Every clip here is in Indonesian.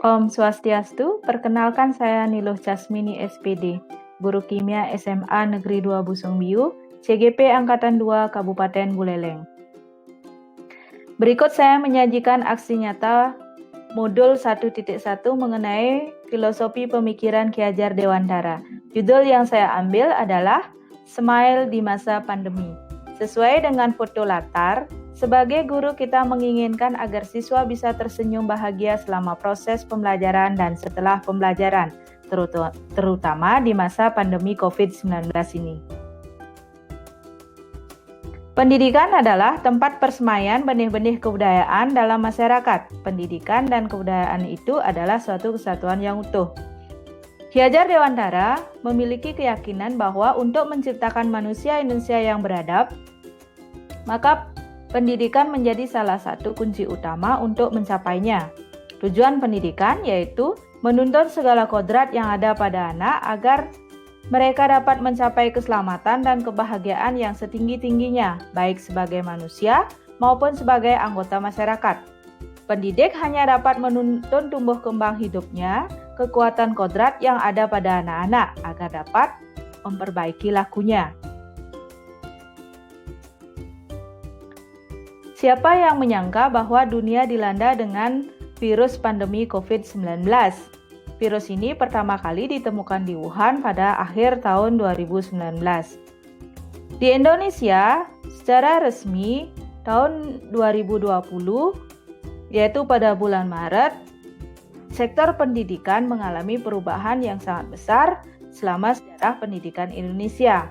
Om Swastiastu, perkenalkan saya Niluh Casmini SPD, Guru Kimia SMA Negeri 2 Busungbiu, CGP Angkatan 2 Kabupaten Buleleng. Berikut saya menyajikan aksi nyata modul 1.1 mengenai filosofi pemikiran Ki Hajar Dewantara. Judul yang saya ambil adalah Smile di Masa Pandemi. Sesuai dengan foto latar, sebagai guru kita menginginkan agar siswa bisa tersenyum bahagia selama proses pembelajaran dan setelah pembelajaran, terutama di masa pandemi COVID-19 ini. Pendidikan adalah tempat persemaian benih-benih kebudayaan dalam masyarakat. Pendidikan dan kebudayaan itu adalah suatu kesatuan yang utuh. Ki Hajar Dewantara memiliki keyakinan bahwa untuk menciptakan manusia Indonesia yang beradab, maka pendidikan menjadi salah satu kunci utama untuk mencapainya. Tujuan pendidikan yaitu menuntun segala kodrat yang ada pada anak agar mereka dapat mencapai keselamatan dan kebahagiaan yang setinggi-tingginya, baik sebagai manusia maupun sebagai anggota masyarakat. Pendidik hanya dapat menuntun tumbuh kembang hidupnya, kekuatan kodrat yang ada pada anak-anak agar dapat memperbaiki lakunya. Siapa yang menyangka bahwa dunia dilanda dengan virus pandemi COVID-19? Virus ini pertama kali ditemukan di Wuhan pada akhir tahun 2019. Di Indonesia, secara resmi tahun 2020, yaitu pada bulan Maret, sektor pendidikan mengalami perubahan yang sangat besar selama sejarah pendidikan Indonesia.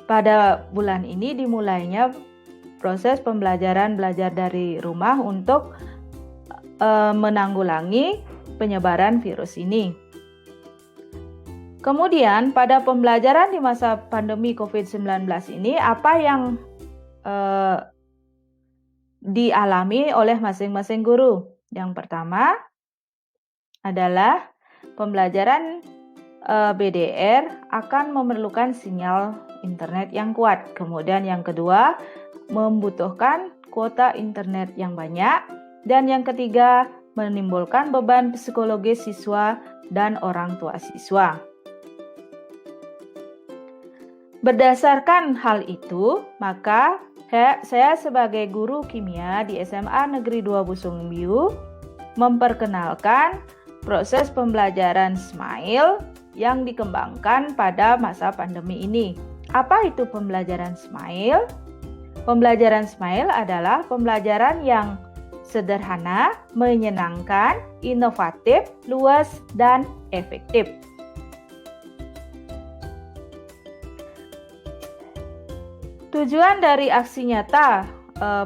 Pada bulan ini dimulainya proses pembelajaran belajar dari rumah untuk menanggulangi penyebaran virus ini. Kemudian pada pembelajaran di masa pandemi COVID-19 ini, apa yang dialami oleh masing-masing guru? Yang pertama adalah pembelajaran BDR akan memerlukan sinyal internet yang kuat. Kemudian yang kedua, membutuhkan kuota internet yang banyak. Dan yang ketiga, menimbulkan beban psikologis siswa dan orang tua siswa. Berdasarkan hal itu, maka saya sebagai guru kimia di SMA Negeri 2 Busungbiu memperkenalkan proses pembelajaran Smile yang dikembangkan pada masa pandemi ini. Apa itu pembelajaran Smile? Pembelajaran Smile adalah pembelajaran yang sederhana, menyenangkan, inovatif, luas, dan efektif. Tujuan dari aksi nyata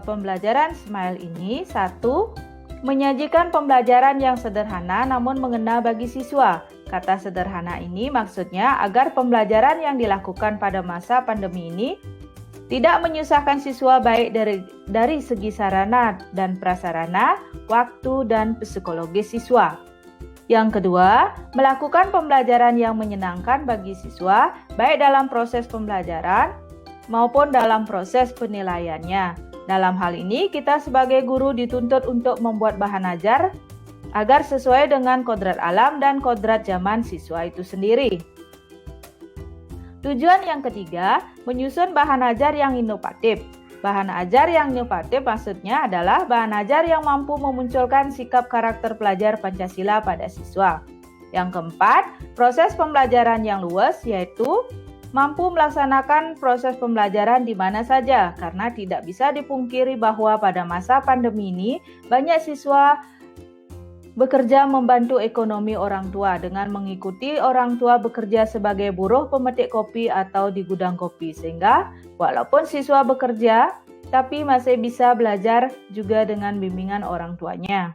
pembelajaran Smile ini, satu, menyajikan pembelajaran yang sederhana namun mengena bagi siswa. Kata sederhana ini maksudnya agar pembelajaran yang dilakukan pada masa pandemi ini tidak menyusahkan siswa baik dari segi sarana dan prasarana, waktu dan psikologis siswa. Yang kedua, melakukan pembelajaran yang menyenangkan bagi siswa baik dalam proses pembelajaran maupun dalam proses penilaiannya. Dalam hal ini, kita sebagai guru dituntut untuk membuat bahan ajar agar sesuai dengan kodrat alam dan kodrat zaman siswa itu sendiri. Tujuan yang ketiga, menyusun bahan ajar yang inovatif. Bahan ajar yang inovatif maksudnya adalah bahan ajar yang mampu memunculkan sikap karakter pelajar Pancasila pada siswa. Yang keempat, proses pembelajaran yang luas yaitu mampu melaksanakan proses pembelajaran di mana saja, karena tidak bisa dipungkiri bahwa pada masa pandemi ini banyak siswa bekerja membantu ekonomi orang tua dengan mengikuti orang tua bekerja sebagai buruh pemetik kopi atau di gudang kopi, sehingga walaupun siswa bekerja tapi masih bisa belajar juga dengan bimbingan orang tuanya.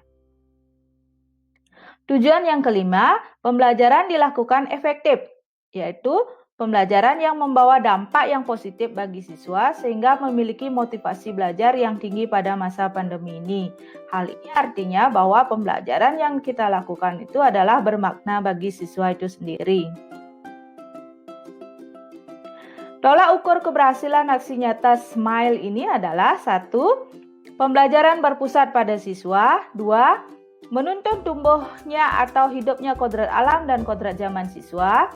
Tujuan yang kelima, pembelajaran dilakukan efektif, yaitu pembelajaran yang membawa dampak yang positif bagi siswa sehingga memiliki motivasi belajar yang tinggi pada masa pandemi ini. Hal ini artinya bahwa pembelajaran yang kita lakukan itu adalah bermakna bagi siswa itu sendiri. Tolak ukur keberhasilan aksi nyata Smile ini adalah 1. Pembelajaran berpusat pada siswa. 2. Menuntun tumbuhnya atau hidupnya kodrat alam dan kodrat zaman siswa.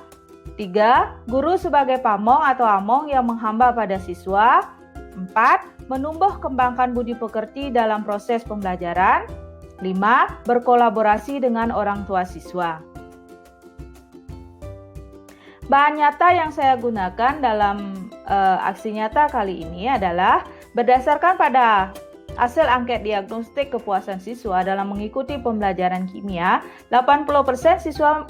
3. Guru sebagai pamong atau among yang menghamba pada siswa. 4. Menumbuh kembangkan budi pekerti dalam proses pembelajaran. 5. Berkolaborasi dengan orang tua siswa. Bahan nyata yang saya gunakan dalam aksi nyata kali ini adalah berdasarkan pada hasil angket diagnostik kepuasan siswa dalam mengikuti pembelajaran kimia, 80% siswa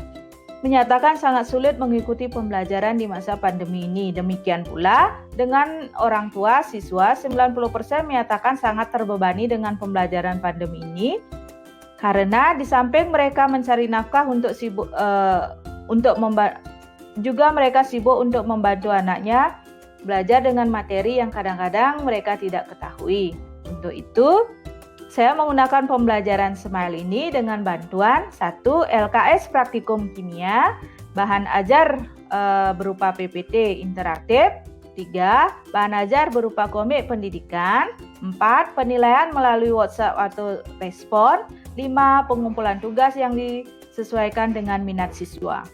menyatakan sangat sulit mengikuti pembelajaran di masa pandemi ini. Demikian pula dengan orang tua siswa, 90% menyatakan sangat terbebani dengan pembelajaran pandemi ini karena di samping mereka mencari nafkah juga mereka sibuk untuk membantu anaknya belajar dengan materi yang kadang-kadang mereka tidak ketahui. Untuk itu, saya menggunakan pembelajaran Smile ini dengan bantuan 1. LKS Praktikum Kimia, bahan ajar berupa PPT interaktif. 3. Bahan ajar berupa komik pendidikan. 4. Penilaian melalui WhatsApp atau respon. 5. Pengumpulan tugas yang disesuaikan dengan minat siswa.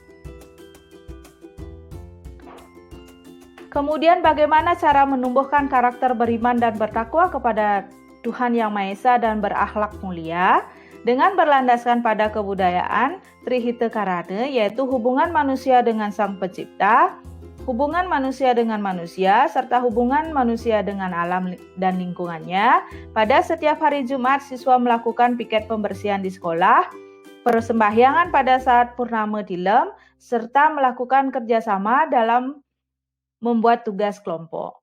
Kemudian bagaimana cara menumbuhkan karakter beriman dan bertakwa kepada Tuhan Yang Maha Esa dan berakhlak mulia dengan berlandaskan pada kebudayaan Trihita Karana, yaitu hubungan manusia dengan Sang Pencipta, hubungan manusia dengan manusia, serta hubungan manusia dengan alam dan lingkungannya. Pada setiap hari Jumat, siswa melakukan piket pembersihan di sekolah, persembahyangan pada saat purnama tilem, serta melakukan kerjasama dalam membuat tugas kelompok.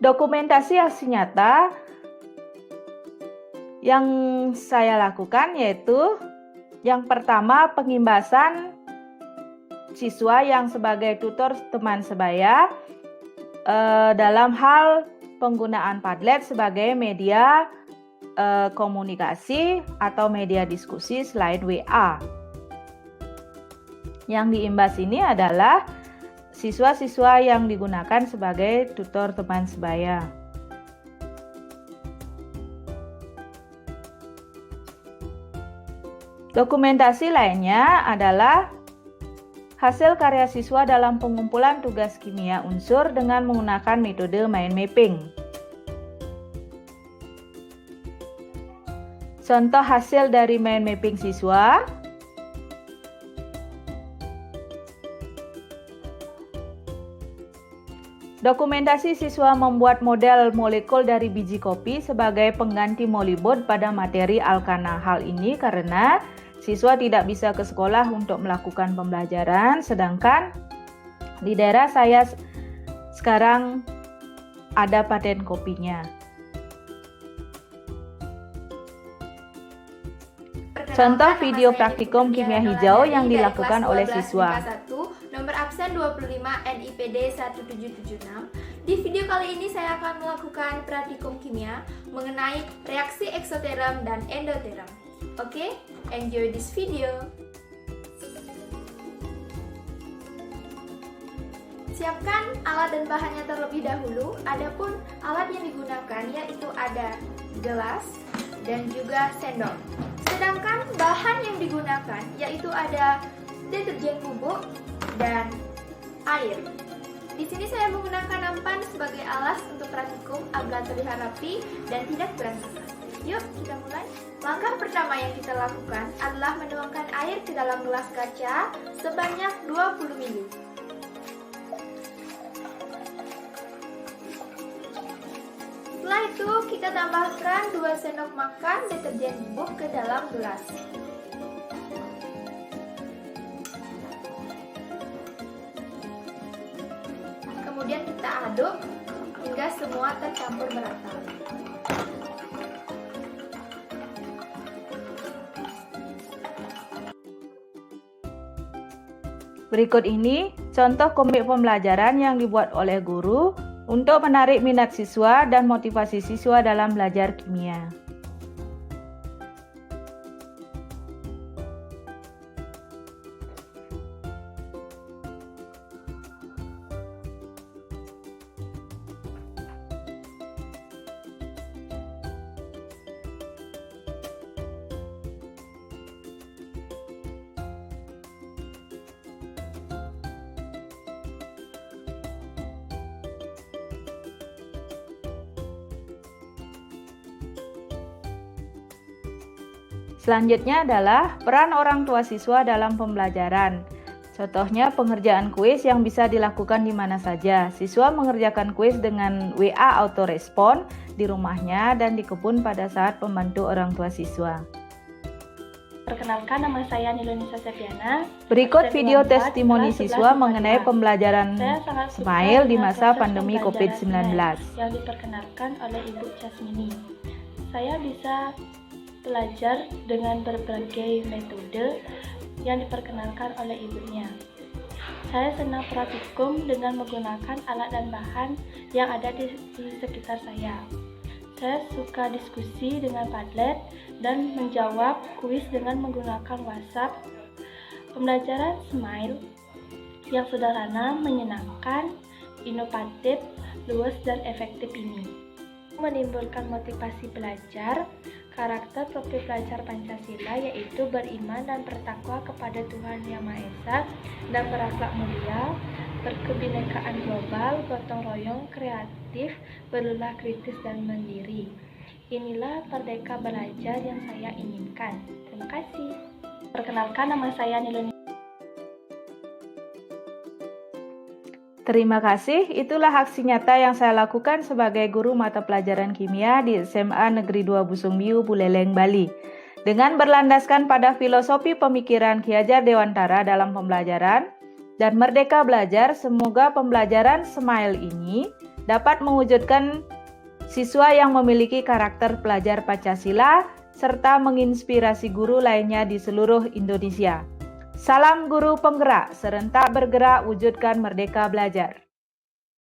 Dokumentasi aksi nyata yang saya lakukan yaitu yang pertama, pengimbasan siswa yang sebagai tutor teman sebaya dalam hal penggunaan Padlet sebagai media komunikasi atau media diskusi selain WA. Yang diimbas ini adalah siswa-siswa yang digunakan sebagai tutor teman sebaya. Dokumentasi lainnya adalah hasil karya siswa dalam pengumpulan tugas kimia unsur dengan menggunakan metode mind mapping. Contoh hasil dari mind mapping siswa. Dokumentasi siswa membuat model molekul dari biji kopi sebagai pengganti molybot pada materi alkana. Hal ini karena siswa tidak bisa ke sekolah untuk melakukan pembelajaran, sedangkan di daerah saya sekarang ada paten kopinya. Contoh video praktikum kimia hijau yang dilakukan oleh siswa. Nomor absen 25 NIPD 1776. Di video kali ini saya akan melakukan praktikum kimia mengenai reaksi eksoterm dan endoterm. Oke, enjoy this video. Siapkan alat dan bahannya terlebih dahulu. Adapun alat yang digunakan yaitu ada gelas dan juga sendok. Sedangkan bahan yang digunakan yaitu ada deterjen bubuk dan air. Di sini saya menggunakan nampan sebagai alas untuk praktikum agar terlihat rapi dan tidak berantakan. Yuk kita mulai. Langkah pertama yang kita lakukan adalah menuangkan air ke dalam gelas kaca sebanyak 20 ml. Setelah itu kita tambahkan 2 sendok makan deterjen bubuk ke dalam gelas. Kemudian kita aduk hingga semua tercampur merata. Berikut ini contoh komik pembelajaran yang dibuat oleh guru untuk menarik minat siswa dan motivasi siswa dalam belajar kimia. Selanjutnya adalah peran orang tua siswa dalam pembelajaran. Contohnya pengerjaan kuis yang bisa dilakukan di mana saja. Siswa mengerjakan kuis dengan WA autorespon di rumahnya dan di kebun pada saat membantu orang tua siswa. Perkenalkan, nama saya Nilunisa Septiana. Berikut video testimoni siswa mengenai pembelajaran Saya sangat suka Smile di dengan masa proses pandemi pembelajaran COVID-19. Smile yang diperkenalkan oleh Ibu Casmini. Saya bisa belajar dengan berbagai metode yang diperkenalkan oleh ibunya. Saya senang praktikum dengan menggunakan alat dan bahan yang ada di sekitar saya. Saya suka diskusi dengan Padlet dan menjawab kuis dengan menggunakan WhatsApp. Pembelajaran Smile yang sederhana, menyenangkan, inovatif, luas, dan efektif ini menimbulkan motivasi belajar. Karakter profil pelajar Pancasila yaitu beriman dan bertakwa kepada Tuhan Yang Maha Esa dan berakhlak mulia, berkebinekaan global, gotong royong, kreatif, berulah kritis dan mandiri. Inilah merdeka belajar yang saya inginkan. Terima kasih. Perkenalkan, nama saya Nilun. Terima kasih, itulah aksi nyata yang saya lakukan sebagai guru mata pelajaran kimia di SMA Negeri 2 Busungbiu, Buleleng, Bali. Dengan berlandaskan pada filosofi pemikiran Ki Hajar Dewantara dalam pembelajaran dan merdeka belajar, semoga pembelajaran Smile ini dapat mewujudkan siswa yang memiliki karakter pelajar Pancasila serta menginspirasi guru lainnya di seluruh Indonesia. Salam guru penggerak, serentak bergerak wujudkan merdeka belajar.